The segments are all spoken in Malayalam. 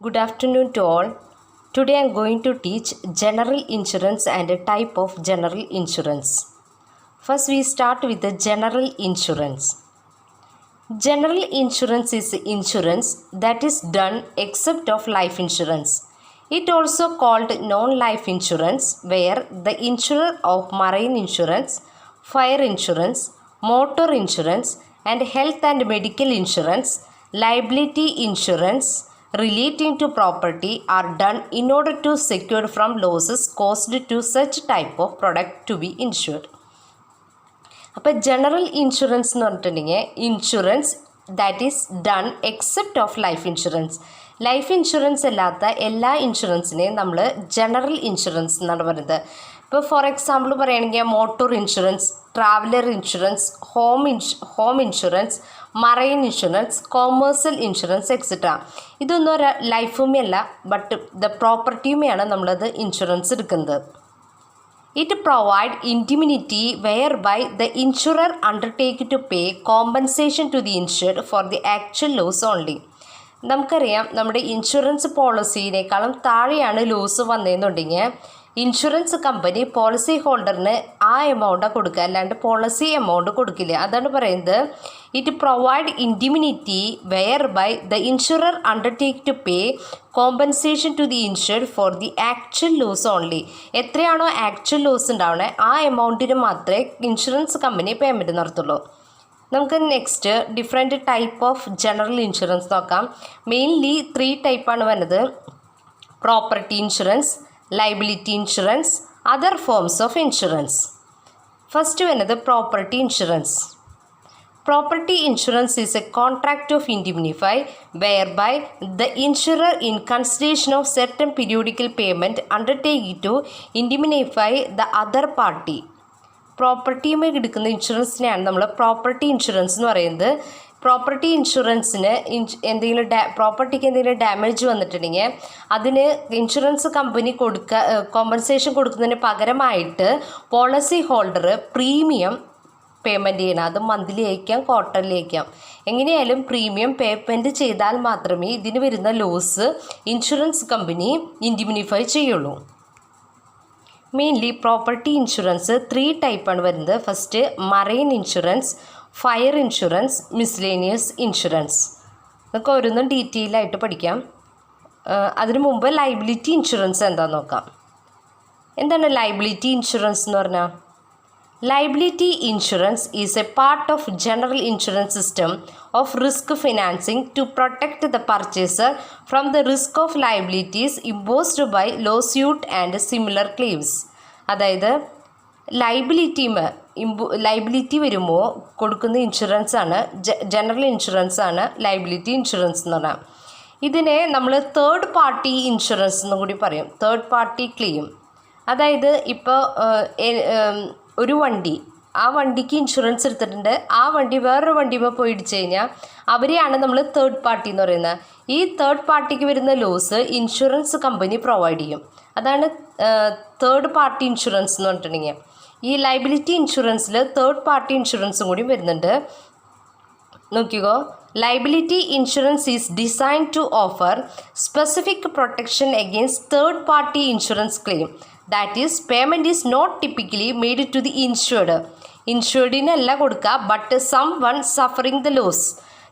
Good afternoon to all. Today I am going to teach general insurance and a type of general insurance. First we start with the general insurance. General insurance is insurance that is done except of life insurance. It also called non-life insurance where the insurer of marine insurance, fire insurance, motor insurance and health and medical insurance, liability insurance relating to property are done in order to secure from losses caused to such type of product to be insured. അപ്പോൾ ജനറൽ ഇൻഷുറൻസ് എന്ന് പറഞ്ഞിട്ടുണ്ടെങ്കിൽ insurance that is done except of life insurance. Life insurance അല്ലാത്ത എല്ലാ ഇൻഷുറൻസിനെയും നമ്മൾ ജനറൽ ഇൻഷുറൻസ് എന്നാണ് പറയുന്നത്. ഇപ്പോൾ ഫോർ എക്സാമ്പിൾ പറയുകയാണെങ്കിൽ motor insurance, traveller insurance, home insurance, marine insurance, commercial insurance etcetera. ഇതൊന്നും ഒരു ലൈഫുമേ അല്ല, ബട്ട് ദ പ്രോപ്പർട്ടിയുമെയാണ് നമ്മളത് ഇൻഷുറൻസ് എടുക്കുന്നത്. It provides indemnity whereby the insurer undertakes to pay compensation to the insured for the actual loss only. നമുക്കറിയാം നമ്മുടെ ഇൻഷുറൻസ് പോളിസിയിനേക്കാളും താഴെയാണ് ലോസ് വന്നതെന്നുണ്ടെങ്കിൽ ഇൻഷുറൻസ് കമ്പനി പോളിസി ഹോൾഡറിന് ആ എമൗണ്ടാണ് കൊടുക്കുക, അല്ലാണ്ട് പോളിസി എമൗണ്ട് കൊടുക്കില്ല. അതാണ് പറയുന്നത് it provide indemnity whereby the insurer undertake to pay compensation to the insured for the actual loss only. എത്രയാണോ ആക്ച്വൽ ലോസ് ഉണ്ടാവണേ ആ എമൗണ്ടിന് മാത്രമേ ഇൻഷുറൻസ് കമ്പനി പേയ്മെൻറ്റ് നടത്തുള്ളൂ. നമുക്ക് next different type of general insurance നോക്കാം. മെയിൻലി 3 ടൈപ്പാണ് വരുന്നത്: property insurance, liability insurance, other forms of insurance. First വരുന്നത് property insurance. Property insurance is a contract of indemnify whereby the insurer in consideration of certain periodical payment undertake to indemnify the other party. പ്രോപ്പർട്ടിയുമായി എടുക്കുന്ന ഇൻഷുറൻസിനെയാണ് നമ്മൾ പ്രോപ്പർട്ടി ഇൻഷുറൻസ് എന്ന് പറയുന്നത്. പ്രോപ്പർട്ടി ഇൻഷുറൻസിന് പ്രോപ്പർട്ടിക്ക് എന്തെങ്കിലും ഡാമേജ് വന്നിട്ടുണ്ടെങ്കിൽ അതിന് ഇൻഷുറൻസ് കമ്പനി കോമ്പൻസേഷൻ കൊടുക്കുന്നതിന് പകരമായിട്ട് പോളിസി ഹോൾഡർ പ്രീമിയം പേയ്മെൻറ്റ് ചെയ്യണം. അത് മന്ത്ലി അയക്കാം, ക്വാർട്ടർലി അയക്കാം. എങ്ങനെയായാലും പ്രീമിയം പേയ്മെൻറ്റ് ചെയ്താൽ മാത്രമേ ഇതിന് വരുന്ന ലോസ് ഇൻഷുറൻസ് കമ്പനി ഇൻഡിമിനിഫൈ ചെയ്യുള്ളൂ. മെയിൻലി പ്രോപ്പർട്ടി ഇൻഷുറൻസ് 3 ടൈപ്പാണ് വരുന്നത്. First marine insurance, fire insurance, miscellaneous insurance. നമുക്ക് ഓരോന്നും ഡീറ്റെയിൽ ആയിട്ട് പഠിക്കാം. അതിനു മുമ്പ് ലയബിലിറ്റി ഇൻഷുറൻസ് എന്താണെന്ന് നോക്കാം. എന്താണ് ലയബിലിറ്റി ഇൻഷുറൻസ് എന്ന് പറഞ്ഞാൽ? Liability insurance is a part of general insurance system of risk financing to protect the purchaser from the risk of liabilities imposed by lawsuit and similar claims. അതായത് ലൈബിലിറ്റി വരുമ്പോൾ കൊടുക്കുന്ന ഇൻഷുറൻസ് ആണ് ജനറൽ ഇൻഷുറൻസ് ആണ് ലൈബിലിറ്റി ഇൻഷുറൻസ് എന്ന് പറഞ്ഞാൽ. ഇതിനെ നമ്മൾ തേർഡ് പാർട്ടി ഇൻഷുറൻസ് എന്നും കൂടി പറയും. തേർഡ് പാർട്ടി ക്ലെയിം, അതായത് ഇപ്പോൾ ഒരു വണ്ടി, ആ വണ്ടിക്ക് ഇൻഷുറൻസ് എടുത്തിട്ടുണ്ട്, ആ വണ്ടി വേറൊരു വണ്ടിയുമ്പോൾ പോയി ഇടിച്ചു കഴിഞ്ഞാൽ അവരെയാണ് നമ്മൾ തേർഡ് പാർട്ടി എന്ന് പറയുന്നത്. ഈ തേർഡ് പാർട്ടിക്ക് വരുന്ന ലോസ് ഇൻഷുറൻസ് കമ്പനി പ്രൊവൈഡ് ചെയ്യും. അതാണ് തേർഡ് പാർട്ടി ഇൻഷുറൻസ് എന്ന് പറഞ്ഞിട്ടുണ്ടെങ്കിൽ. ഈ ലയബിലിറ്റി ഇൻഷുറൻസിൽ തേർഡ് പാർട്ടി ഇൻഷുറൻസും കൂടി വരുന്നുണ്ട്. നോക്കിക്കോ, liability insurance is design to offer specific protection against third party insurance claim. That is payment is not typically made to the insured. ഇൻഷുർഡിനല്ല കൊടുക്കുക, but someone suffering the loss.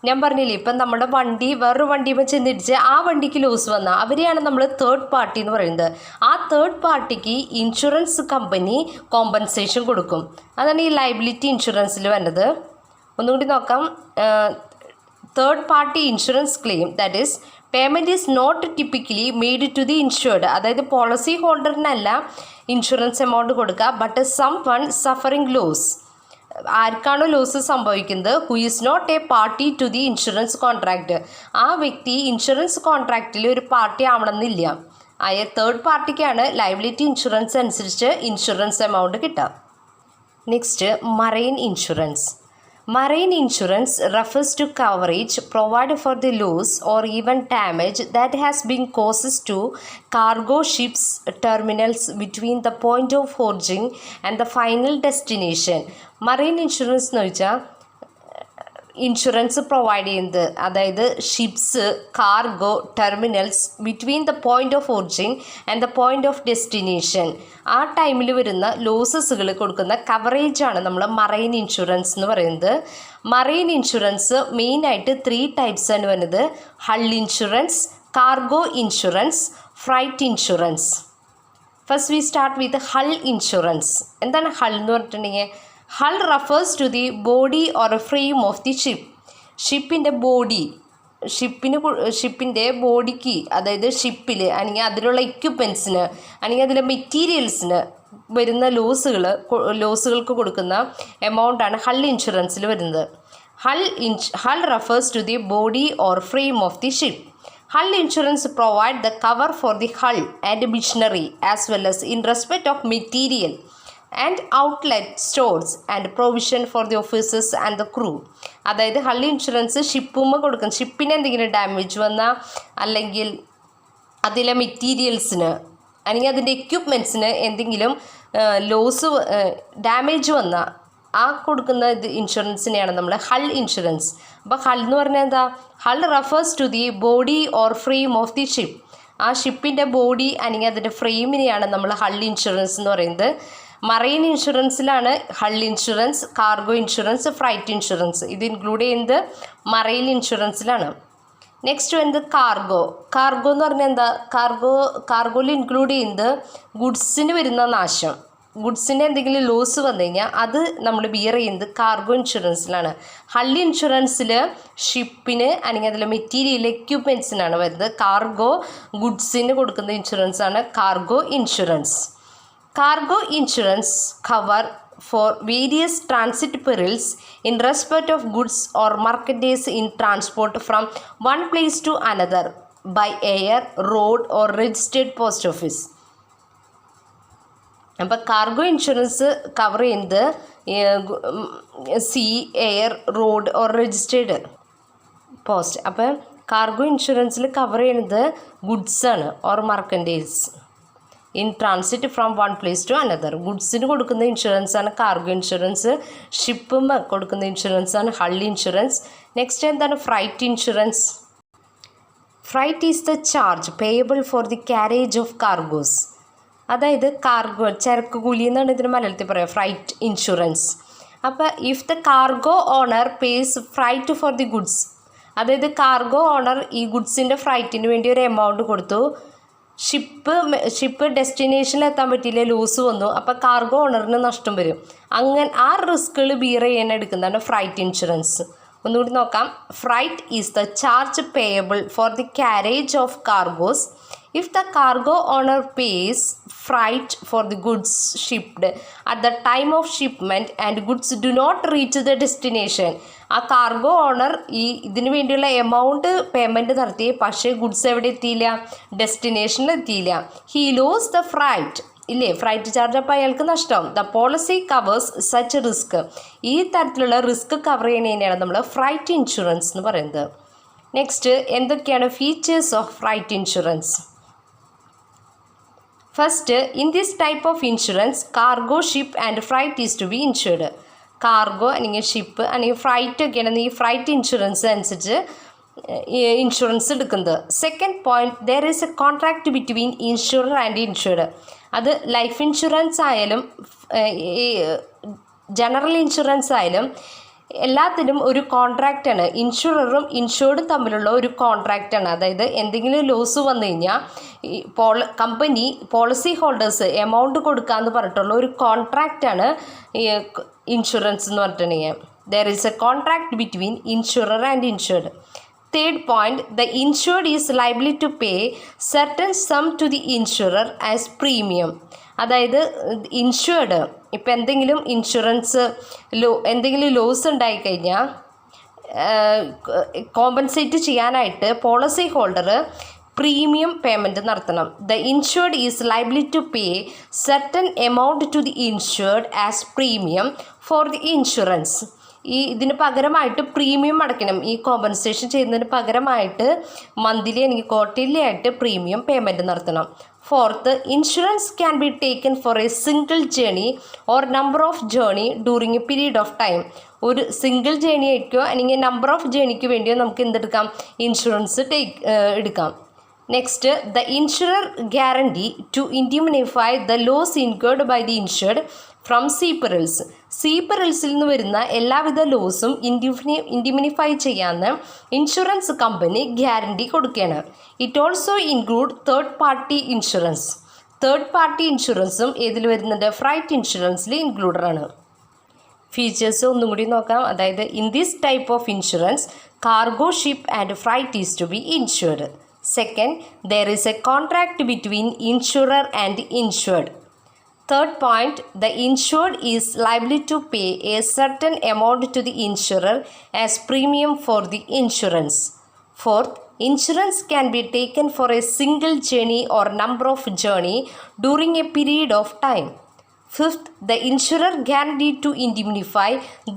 ഞാൻ പറഞ്ഞില്ലേ, ഇപ്പം നമ്മുടെ വണ്ടി വേറൊരു വണ്ടിയുമ്പോൾ ചെന്നിടിച്ച് ആ വണ്ടിക്ക് ലോസ് വന്നാൽ അവരെയാണ് നമ്മൾ തേർഡ് പാർട്ടി എന്ന് പറയുന്നത്. ആ തേർഡ് പാർട്ടിക്ക് ഇൻഷുറൻസ് കമ്പനി കോമ്പൻസേഷൻ കൊടുക്കും. അതാണ് ഈ ലയബിലിറ്റി ഇൻഷുറൻസിൽ വരുന്നത്. ഒന്നുകൂടി നോക്കാം. Third party insurance claim that is payment is not typically made to the insured. അതായത് പോളിസി ഹോൾഡറിനല്ല ഇൻഷുറൻസ് എമൗണ്ട് കൊടുക്കുക, but someone suffering loss. ആർക്കാണോ ലോസ് സംഭവിക്കുന്നത്, who is not a party to the insurance contract. ആ വ്യക്തി ഇൻഷുറൻസ് കോൺട്രാക്റ്റിൽ ഒരു പാർട്ടി ആവണമെന്നില്ല. ആയ തേർഡ് പാർട്ടിക്കാണ് ലയബിലിറ്റി ഇൻഷുറൻസ് അനുസരിച്ച് ഇൻഷുറൻസ് എമൗണ്ട് കിട്ടുക. Next marine insurance. Marine insurance refers to coverage provided for the loss or even damage that has been caused to cargo ships terminals between the point of origin and the final destination. Marine insurance എന്ന് വെച്ചാൽ ഇൻഷുറൻസ് പ്രൊവൈഡ് ചെയ്യുന്നത്, അതായത് ships, cargo, terminals between the point of origin and the point of destination, ആ ടൈമിൽ വരുന്ന ലോസസുകൾ കൊടുക്കുന്ന കവറേജാണ് നമ്മൾ മറൈൻ ഇൻഷുറൻസ് എന്ന് പറയുന്നത്. മറൈൻ ഇൻഷുറൻസ് മെയിനായിട്ട് 3 ടൈപ്സ് ആണ് വരുന്നത്: hull insurance, cargo insurance, freight insurance. First we start with hull insurance. എന്താണ് ഹൾ എന്ന് പറഞ്ഞിട്ടുണ്ടെങ്കിൽ, hull refers to the body or a frame of the ship. ഷിപ്പിൻ്റെ ബോഡി, ഷിപ്പിൻ്റെ ബോഡിക്ക്, അതായത് ഷിപ്പിൽ അല്ലെങ്കിൽ അതിലുള്ള എക്യുപ്മെൻറ്റ്സിന് അല്ലെങ്കിൽ അതിലെ മെറ്റീരിയൽസിന് വരുന്ന ലോസുകൾക്ക് കൊടുക്കുന്ന എമൗണ്ടാണ് ഹൾ ഇൻഷുറൻസിൽ വരുന്നത്. Hull refers to the body or frame of the ship. Hull insurance provide the cover for the hull and machinery as well as in respect of material and outlet stores and provision for the officers and the crew. അതായത് ഹൾ ഇൻഷുറൻസ് ഷിപ്പുമ്പോൾ കൊടുക്കും. ഷിപ്പിന് എന്തെങ്കിലും ഡാമേജ് വന്നാൽ അല്ലെങ്കിൽ അതിലെ മെറ്റീരിയൽസിന് അല്ലെങ്കിൽ അതിൻ്റെ എക്യുപ്മെൻറ്റ്സിന് എന്തെങ്കിലും ഡാമേജ് വന്നാൽ ആ കൊടുക്കുന്ന ഇൻഷുറൻസിനെയാണ് നമ്മൾ ഹൾ ഇൻഷുറൻസ്. അപ്പോൾ ഹൾ എന്ന് പറഞ്ഞാൽ എന്താ? Hull refers to the body or frame of the ship. ആ ഷിപ്പിൻ്റെ ബോഡി അല്ലെങ്കിൽ അതിൻ്റെ ഫ്രെയിമിനെയാണ് നമ്മൾ ഹൾ ഇൻഷുറൻസ് എന്ന് പറയുന്നത്. മറൈൻ ഇൻഷുറൻസിലാണ് hull insurance, cargo insurance, freight insurance. ഇത് ഇൻക്ലൂഡ് ചെയ്യുന്നത് മറൈൻ ഇൻഷുറൻസിലാണ്. നെക്സ്റ്റ് വരുന്നത് കാർഗോ. കാർഗോ എന്ന് പറഞ്ഞാൽ എന്താ? കാർഗോയിൽ ഇൻക്ലൂഡ് ചെയ്യുന്നത് ഗുഡ്സിന് വരുന്ന നാശം, ഗുഡ്സിൻ്റെ എന്തെങ്കിലും ലോസ് വന്നു കഴിഞ്ഞാൽ അത് നമ്മൾ ബിയർ ചെയ്യുന്നത് കാർഗോ ഇൻഷുറൻസിലാണ്. ഹൾ ഇൻഷുറൻസിൽ ഷിപ്പിന് അല്ലെങ്കിൽ അതിലെ മെറ്റീരിയൽ എക്യുപ്മെൻറ്റ്സിനാണ് വരുന്നത്. കാർഗോ ഗുഡ്സിന് കൊടുക്കുന്ന ഇൻഷുറൻസാണ് cargo insurance. Cargo insurance cover for various transit perils in respect of goods or merchandise in transport from one place to another by air, road or registered post office. അപ്പോൾ കാർഗോ ഇൻഷുറൻസ് കവർ ചെയ്യുന്നത് sea, air, road or registered post. അപ്പോൾ കാർഗോ ഇൻഷുറൻസിൽ കവർ ചെയ്യുന്നത് ഗുഡ്സാണ് or merchandise in transit from one place to another. ഗുഡ്സിന് കൊടുക്കുന്ന ഇൻഷുറൻസാണ് കാർഗോ ഇൻഷുറൻസ്. ഷിപ്പും കൊടുക്കുന്ന ഇൻഷുറൻസാണ് ഹൾ ഇൻഷുറൻസ്. നെക്സ്റ്റ് എന്താണ്? Freight insurance. Freight is the charge payable for the carriage of cargos. അതായത് ചരക്ക് കൂലി എന്നാണ് ഇതിന് മലയാളത്തിൽ പറയുക, ഫ്രൈറ്റ് ഇൻഷുറൻസ്. അപ്പോൾ if the cargo owner pays freight for the goods, അതായത് കാർഗോ ഓണർ ഈ ഗുഡ്സിൻ്റെ ഫ്രൈറ്റിന് വേണ്ടി ഒരു എമൗണ്ട് കൊടുത്തു, ഷിപ്പ് ഡെസ്റ്റിനേഷനിൽ എത്താൻ പറ്റിയില്ല, ലൂസ് വന്നു, അപ്പോൾ കാർഗോ ഓണറിന് നഷ്ടം വരും. അങ്ങനെ ആ റിസ്കുകൾ ബിയർ ചെയ്യാൻ എടുക്കുന്നതാണ് ഫ്രൈറ്റ് ഇൻഷുറൻസ്. ഒന്നുകൂടി നോക്കാം. Freight is the charge payable for the carriage of cargos if the cargo owner pays freight for the goods shipped at the time of shipment and goods do not reach the destination. ആ കാർഗോ ഓണർ ഇതിനു വേണ്ടിയുള്ള എമൗണ്ട് പേയ്മെൻറ്റ് നടത്തി, പക്ഷേ ഗുഡ്സ് എവിടെ എത്തിയില്ല? ഡെസ്റ്റിനേഷനിൽ എത്തിയില്ല. ഹി ലോസ് ദ ഫ്രൈറ്റ്, ഇല്ലേ? ഫ്രൈറ്റ് ചാർജ് അപ്പോൾ അയാൾക്ക് നഷ്ടം. The policy covers such risk. ഈ തരത്തിലുള്ള റിസ്ക് കവർ ചെയ്യുന്നതിനെയാണ് നമ്മൾ ഫ്രൈറ്റ് ഇൻഷുറൻസ് എന്ന് പറയുന്നത്. നെക്സ്റ്റ് എന്തൊക്കെയാണ് features of freight insurance? First, in this type of insurance cargo, ship and freight is to be insured. Cargo അല്ലെങ്കിൽ ഷിപ്പ് അല്ലെങ്കിൽ ഫ്രൈറ്റ് ഒക്കെയാണ് ഈ ഫ്രൈറ്റ് ഇൻഷുറൻസ് അനുസരിച്ച് ഇൻഷുറൻസ് എടുക്കുന്നത്. Second point, there is a contract between insurer and insured. അത് ലൈഫ് ഇൻഷുറൻസ് ആയാലും ജനറൽ ഇൻഷുറൻസ് ആയാലും എല്ലാത്തിനും ഒരു കോൺട്രാക്റ്റാണ്. ഇൻഷുററും ഇൻഷുർഡും തമ്മിലുള്ള ഒരു കോൺട്രാക്റ്റാണ്. അതായത് എന്തെങ്കിലും ലോസ് വന്നു കഴിഞ്ഞാൽ കമ്പനി പോളിസി ഹോൾഡേഴ്സ് എമൗണ്ട് കൊടുക്കാമെന്ന് പറഞ്ഞിട്ടുള്ള ഒരു കോൺട്രാക്റ്റാണ് ഇൻഷുറൻസ് എന്ന് പറഞ്ഞിട്ടുണ്ടെങ്കിൽ. There is a contract between insurer and insured. Third point, the insured is liable to pay certain sum to the insurer as premium. അതായത് ഇൻഷുർഡ് ഇപ്പം എന്തെങ്കിലും ഇൻഷുറൻസ് എന്തെങ്കിലും ലോസ് ഉണ്ടായിക്കഴിഞ്ഞാൽ കോമ്പൻസേറ്റ് ചെയ്യാനായിട്ട് പോളിസി ഹോൾഡർ പ്രീമിയം പേയ്മെൻറ്റ് നടത്തണം. The insured is liable to pay certain amount to the insured as premium for the insurance. ഇതിന് പകരമായിട്ട് പ്രീമിയം അടയ്ക്കണം. ഈ കോമ്പൻസേഷൻ ചെയ്യുന്നതിന് പകരമായിട്ട് മന്ത്ലി അല്ലെങ്കിൽ ക്വാർട്ടർലി ആയിട്ട് പ്രീമിയം പേയ്മെൻറ്റ് നടത്തണം Fourth, insurance can be taken for a single journey or number of journey during a period of time. ഒരു സിംഗിൾ ജേണി ആയിരിക്കോ അല്ലെങ്കിൽ നമ്പർ ഓഫ് ജേണിക്ക് വേണ്ടിയോ നമുക്ക് എന്തെടുക്കാം, ഇൻഷുറൻസ് എടുക്കാം. Next, the insurer guarantee to indemnify the loss incurred by the insured from sea perils. Sea പെറിൽസിൽ നിന്ന് വരുന്ന എല്ലാവിധ ലോസും ഇൻഡിമിനിഫൈ ചെയ്യാമെന്ന് ഇൻഷുറൻസ് കമ്പനി ഗ്യാരണ്ടി കൊടുക്കുകയാണ്. It also include third party insurance. Third party ഇൻഷുറൻസും ഏതിൽ വരുന്നുണ്ട്, ഫ്രൈറ്റ് ഇൻഷുറൻസിൽ ഇൻക്ലൂഡഡാണ്. ഫീച്ചേഴ്സ് ഒന്നും കൂടി നോക്കാം. അതായത് in this type of insurance cargo, ship and freight is to be insured. Second, there is a contract between insurer and insured. Third point, the insured is liable to pay a certain amount to the insurer as premium for the insurance. Fourth, insurance can be taken for a single journey or number of journey during a period of time. Fifth, the insurer guaranteed to indemnify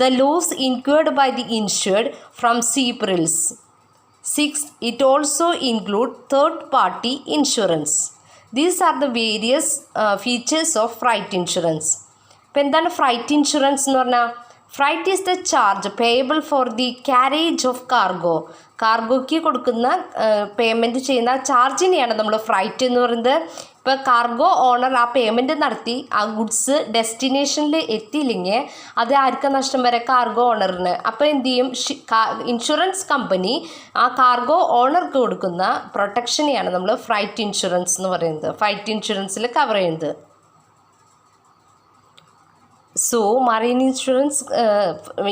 the loss incurred by the insured from sea perils. Sixth, it also includes third party insurance. These are the various features of freight insurance. ഇപ്പോൾ എന്താണ് ഫ്രൈറ്റ് ഇൻഷുറൻസ് എന്ന് പറഞ്ഞാൽ, freight is the charge payable for the carriage of cargo. കാർഗോയ്ക്ക് കൊടുക്കുന്ന പേയ്മെൻറ്റ് ചെയ്യുന്ന ചാർജിനെയാണ് നമ്മൾ ഫ്രൈറ്റ് എന്ന് പറയുന്നത്. ഇപ്പോൾ കാർഗോ ഓണർ ആ പേയ്മെൻറ്റ് നടത്തി ആ ഗുഡ്സ് ഡെസ്റ്റിനേഷനിൽ എത്തിയില്ലെങ്കിൽ അത് ആർക്കും നഷ്ടം വരെ, കാർഗോ ഓണറിന്. അപ്പോൾ എന്ത് ചെയ്യും, ഇൻഷുറൻസ് കമ്പനി ആ കാർഗോ ഓണർക്ക് കൊടുക്കുന്ന പ്രൊട്ടക്ഷനെയാണ് നമ്മൾ ഫ്രൈറ്റ് ഇൻഷുറൻസ് എന്ന് പറയുന്നത്, ഫ്രൈറ്റ് ഇൻഷുറൻസിൽ കവർ ചെയ്യുന്നത്. So marine insurance,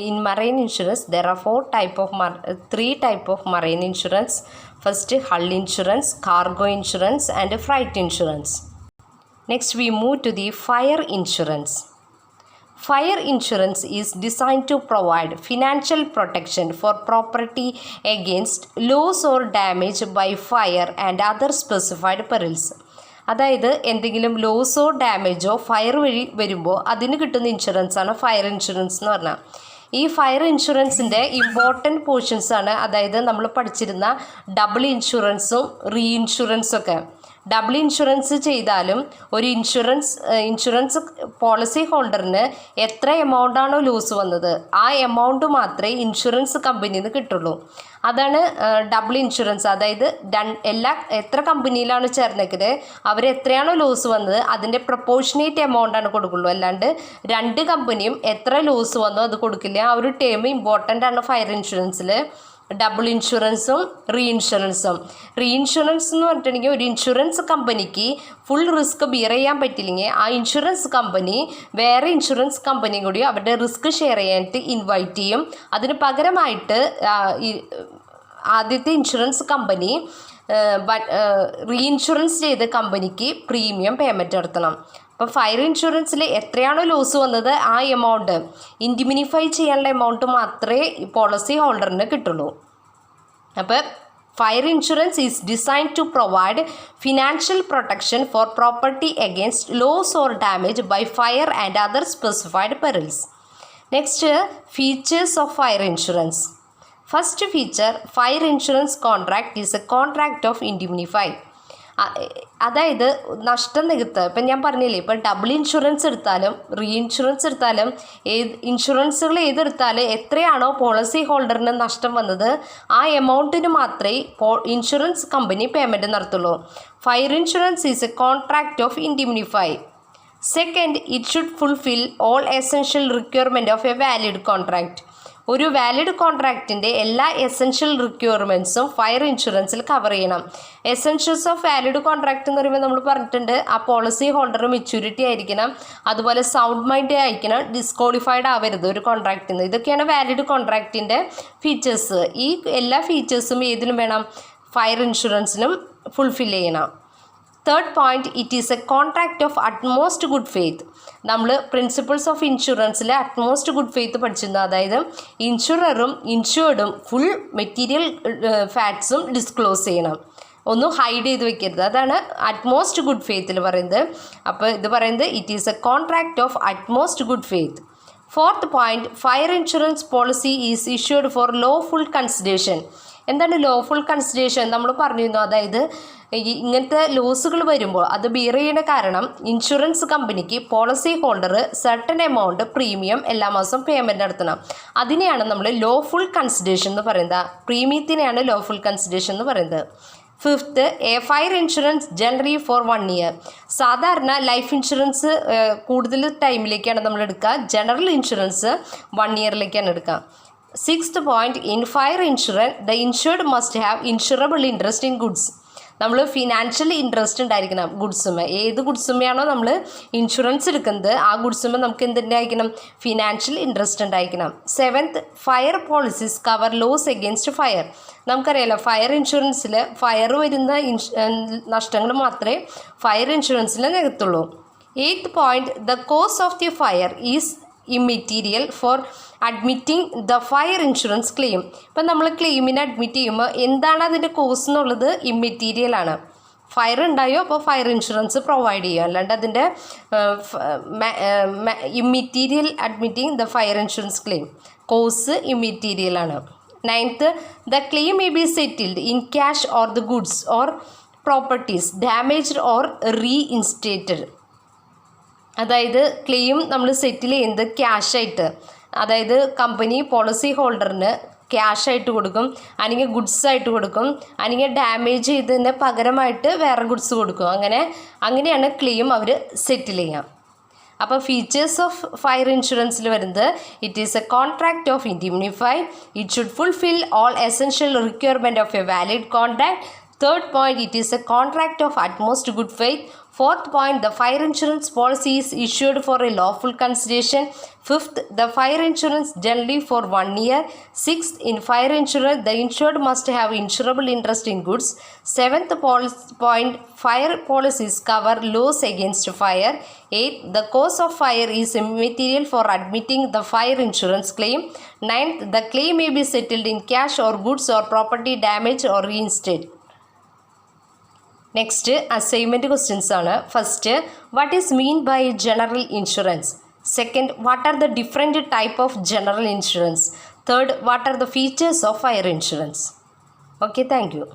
in marine insurance there are three type of marine insurance. First, hull insurance, cargo insurance and freight insurance. Next we move to the fire insurance. Fire insurance is designed to provide financial protection for property against loss or damage by fire and other specified perils. അതായത് എന്തെങ്കിലും ലോസോ ഡാമേജോ ഫയർ വഴി വരുമ്പോൾ അതിന് കിട്ടുന്ന ഇൻഷുറൻസാണ് ഫയർ ഇൻഷുറൻസ് എന്ന് പറഞ്ഞാൽ. ഈ ഫയർ ഇൻഷുറൻസിൻ്റെ ഇമ്പോർട്ടൻറ്റ് പോർഷൻസാണ്, അതായത് നമ്മൾ പഠിച്ചിരുന്ന ഡബിൾ ഇൻഷുറൻസും റീ ഇൻഷുറൻസൊക്കെ. ഡബിൾ ഇൻഷുറൻസ് ചെയ്താലും ഒരു ഇൻഷുറൻസ് പോളിസി ഹോൾഡറിന് എത്ര എമൗണ്ടാണോ ലോസ് വന്നത് ആ എമൗണ്ട് മാത്രമേ ഇൻഷുറൻസ് കമ്പനിയിൽ നിന്ന് കിട്ടുള്ളൂ. അതാണ് ഡബിൾ ഇൻഷുറൻസ്. അതായത് എത്ര കമ്പനിയിലാണ് ചേർന്നേക്കുന്നത് അവരെത്രയാണോ ലോസ് വന്നത് അതിൻ്റെ പ്രൊപ്പോർഷനേറ്റ് എമൗണ്ടാണ് കൊടുക്കുള്ളൂ. അല്ലാണ്ട് രണ്ട് കമ്പനിയും എത്ര ലോസ് വന്നോ അത് കൊടുക്കില്ല. ആ ഒരു ടേം ഇമ്പോർട്ടൻ്റ് ആണ് ഫയർ ഇൻഷുറൻസിൽ. ഡബിൾ ഇൻഷുറൻസും റീ ഇൻഷുറൻസും. റീ ഇൻഷുറൻസ് എന്ന് പറഞ്ഞിട്ടുണ്ടെങ്കിൽ ഒരു ഇൻഷുറൻസ് കമ്പനിക്ക് ഫുൾ റിസ്ക് ബിയർ ചെയ്യാൻ പറ്റില്ലെങ്കിൽ ആ ഇൻഷുറൻസ് കമ്പനി വേറെ ഇൻഷുറൻസ് കമ്പനിയും കൂടി അവരുടെ റിസ്ക് ഷെയർ ചെയ്യാനായിട്ട് ഇൻവൈറ്റ് ചെയ്യും. അതിന് പകരമായിട്ട് ആദ്യത്തെ ഇൻഷുറൻസ് കമ്പനി റീ ഇൻഷുറൻസ് ചെയ്ത കമ്പനിക്ക് പ്രീമിയം പേയ്മെൻറ്റ് നടത്തണം. അപ്പോൾ ഫയർ ഇൻഷുറൻസിൽ എത്രയാണോ ലോസ് വന്നത് ആ എമൗണ്ട് ഇൻഡിമിനിഫൈ ചെയ്യാനുള്ള എമൗണ്ട് മാത്രമേ പോളിസി ഹോൾഡറിന് കിട്ടുള്ളൂ. അപ്പോൾ fire insurance is designed to provide financial protection for property against loss or damage by fire and other specified perils. Next, features of fire insurance. First feature, fire insurance contract is a contract of indemnify. അതായത് നഷ്ടം നികത്തുക. ഇപ്പം ഞാൻ പറഞ്ഞില്ലേ, ഇപ്പം ഡബിൾ ഇൻഷുറൻസ് എടുത്താലും റീ ഇൻഷുറൻസ് എടുത്താലും ഇൻഷുറൻസുകൾ ഏതെടുത്താലും എത്രയാണോ പോളിസി ഹോൾഡറിന് നഷ്ടം വന്നത് ആ എമൗണ്ടിന് മാത്രമേ ഇൻഷുറൻസ് കമ്പനി പേയ്മെൻറ്റ് നടത്തുള്ളൂ. Fire insurance is a contract of indemnify. Second, it should fulfil all essential requirement of a valid contract. ഒരു വാലിഡ് കോൺട്രാക്റ്റിൻ്റെ എല്ലാ എസെൻഷ്യൽ റിക്വയർമെൻറ്റ്സും ഫയർ ഇൻഷുറൻസിൽ കവർ ചെയ്യണം. എസെൻഷ്യൽസ് ഓഫ് വാലിഡ് കോൺട്രാക്റ്റ് എന്ന് പറയുമ്പോൾ നമ്മൾ പറഞ്ഞിട്ടുണ്ട്, ആ പോളിസി ഹോൾഡർ മെച്യൂരിറ്റി ആയിരിക്കണം, അതുപോലെ സൗണ്ട് മൈൻഡ് ആയിരിക്കണം, ഡിസ്ക്വാളിഫൈഡ് ആവരുത് ഒരു കോൺട്രാക്റ്റിൽ നിന്ന്. ഇതൊക്കെയാണ് വാലിഡ് കോൺട്രാക്റ്റിൻ്റെ ഫീച്ചേഴ്സ്. ഈ എല്ലാ ഫീച്ചേഴ്സും ഏതിലും വേണം, ഫയർ ഇൻഷുറൻസിനും ഫുൾഫിൽ ചെയ്യണം. Third point, it is a contract of utmost good faith. നമ്മൾ പ്രിൻസിപ്പിൾസ് ഓഫ് ഇൻഷുറൻസിൽ അറ്റ്മോസ്റ്റ് ഗുഡ് ഫെയ്ത്ത് പഠിച്ചിരുന്നു. അതായത് ഇൻഷുററും ഇൻഷുർഡും ഫുൾ മെറ്റീരിയൽ ഫാക്ട്സും ഡിസ്ക്ലോസ് ചെയ്യണം, ഒന്നും ഹൈഡ് ചെയ്ത് വെക്കരുത്. അതാണ് അറ്റ്മോസ്റ്റ് ഗുഡ് ഫെയ്ത്തിൽ പറയുന്നത്. അപ്പോൾ ഇത് പറയുന്നത് it is a contract of utmost good faith. Fourth point, fire insurance policy is issued for lawful consideration. എന്താണ് ലോഫുൾ കൺസിഡറേഷൻ? നമ്മൾ പറഞ്ഞിരുന്നു, അതായത് ഇങ്ങനത്തെ ലോസുകൾ വരുമ്പോൾ അത് ബിയർ ചെയ്യുന്ന കാരണം ഇൻഷുറൻസ് കമ്പനിക്ക് policy holder certain amount premium എല്ലാ മാസം പേയ്മെൻറ്റ് നടത്തണം. അതിനെയാണ് നമ്മൾ ലോഫുൾ കൺസിഡറേഷൻ എന്ന് പറയുന്നത്. പ്രീമിയത്തിനെയാണ് ലോഫുൾ കൺസിഡറേഷൻ എന്ന് പറയുന്നത്. Fifth, a fire insurance generally for 1 year. സാധാരണ ലൈഫ് ഇൻഷുറൻസ് കൂടുതൽ ടൈമിലേക്കാണ് നമ്മൾ എടുക്കുക. ജനറൽ ഇൻഷുറൻസ് 1 yearലേക്കാണ് എടുക്കുക. Sixth point, in fire insurance the insured must have insurable interest in goods. നമ്മൾ ഫിനാൻഷ്യൽ ഇൻട്രസ്റ്റ് ഉണ്ടായിരിക്കണം ഗുഡ്സുമേ. ഏത് ഗുഡ്സുമയാണോ നമ്മൾ ഇൻഷുറൻസ് എടുക്കുന്നത് ആ ഗുഡ്സുമേ നമുക്ക് എന്തുണ്ടായിരിക്കണം? ഫിനാൻഷ്യൽ ഇൻട്രസ്റ്റ് ഉണ്ടായിരിക്കണം. Seventh, fire policies cover loss against fire. നമുക്കറിയാലോ ഫയർ ഇൻഷുറൻസിൽ ഫയർ വരുന്ന നഷ്ടങ്ങൾ മാത്രമേ ഫയർ ഇൻഷുറൻസിൽ നികത്തുള്ളൂ. Eighth point, the cause of the fire is immaterial for admitting the fire insurance claim. ഇപ്പം നമ്മൾ ക്ലെയിമിനെ അഡ്മിറ്റ് ചെയ്യുമ്പോൾ എന്താണ് അതിൻ്റെ കോസ് എന്നുള്ളത് ഇമ്മെറ്റീരിയൽ ആണ്. ഫയർ ഉണ്ടായോ അപ്പോൾ ഫയർ ഇൻഷുറൻസ് പ്രൊവൈഡ് ചെയ്യും, അല്ലാണ്ട് അതിൻ്റെ immaterial admitting the fire insurance claim cause immaterial ആണ്. Ninth, the claim may be settled in cash or the goods or properties damaged or reinstated. അതായത് ക്ലെയിം നമ്മൾ സെറ്റിൽ ചെയ്യുന്നത് ക്യാഷായിട്ട്, അതായത് കമ്പനി പോളിസി ഹോൾഡറിന് ക്യാഷായിട്ട് കൊടുക്കും, അല്ലെങ്കിൽ ഗുഡ്സ് ആയിട്ട് കൊടുക്കും, അല്ലെങ്കിൽ ഡാമേജ് ചെയ്തതിന് പകരമായിട്ട് വേറെ ഗുഡ്സ് കൊടുക്കും. അങ്ങനെയാണ് ക്ലെയിം അവർ സെറ്റിൽ ചെയ്യുക. അപ്പോൾ ഫീച്ചേഴ്സ് ഓഫ് ഫയർ ഇൻഷുറൻസിൽ വരുന്നത്, it is a contract of indemnify, it should fulfil all essential requirement of a valid contract. Third point, it is a contract of utmost good faith. Fourth point, the fire insurance policy is issued for a lawful consideration. Fifth, the fire insurance generally for 1 year. Sixth, in fire insurance, the insured must have insurable interest in goods. Seventh point, fire policies cover loss against fire. Eighth, the cause of fire is immaterial for admitting the fire insurance claim. Ninth, the claim may be settled in cash or goods or property damage or reinstated. Next assignment questions ആണ്. First, what is mean by general insurance? Second, what are the different type of general insurance? Third, what are the features of fire insurance? Okay, thank U.